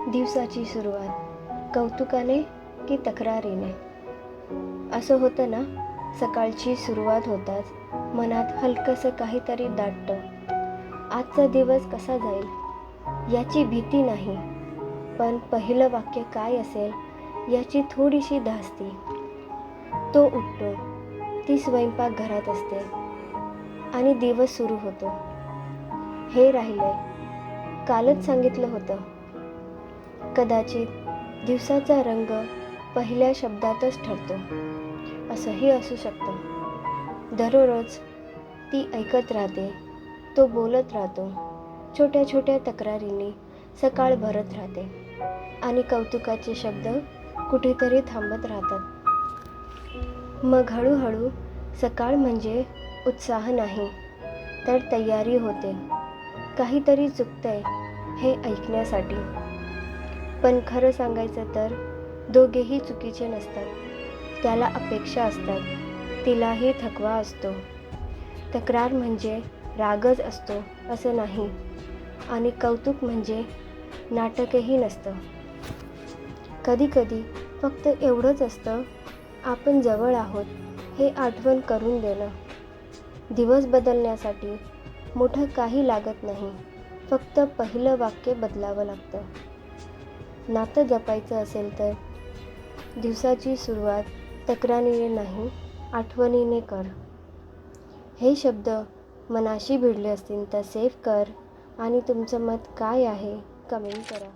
दिवसाची सुरुवात कौतुकाने की तक्रारीने? असं होतं ना, सकाळची सुरुवात होताच मनात हलकंसं काहीतरी दाटतं. आजचा दिवस कसा जाईल याची भीती नाही, पण पहिलं वाक्य काय असेल याची थोडीशी धास्ती. तो उठतो, ती स्वयंपाकघरात असते आणि दिवस सुरू होतो. हे राहिलंय, कालच सांगितलं होतं. कदाचित दिवसाचा रंग पहिल्या शब्दातच ठरतो, असंही असू शकतं. दररोज ती ऐकत राहते, तो बोलत राहतो. छोट्या छोट्या तक्रारींनी सकाळ भरत राहते आणि कौतुकाचे शब्द कुठेतरी थांबत राहतात. मग हळूहळू सकाळ म्हणजे उत्साह नाही, तर तयारी होते. काहीतरी चुकतंय हे ऐकण्यासाठी. पण खरं सांगायचं तर दोघेही चुकीचे नसतात. त्याला अपेक्षा असतात, तिलाही थकवा असतो. तक्रार म्हणजे रागच असतो असं नाही, आणि कौतुक म्हणजे नाटकही नसतं. कधीकधी फक्त एवढंच असतं, आपण जवळ आहोत हे आठवण करून देणं. दिवस बदलण्यासाठी मोठं काही लागत नाही, फक्त पहिलं वाक्य बदलावं लागतं. नातं जपायचं असेल तर दिवसाची सुरुवात तक्रारीने नाही, आठवणीने कर. हे शब्द मनाशी भिडले असतील तर सेव्ह कर आणि तुमचं मत काय आहे कमेंट करा.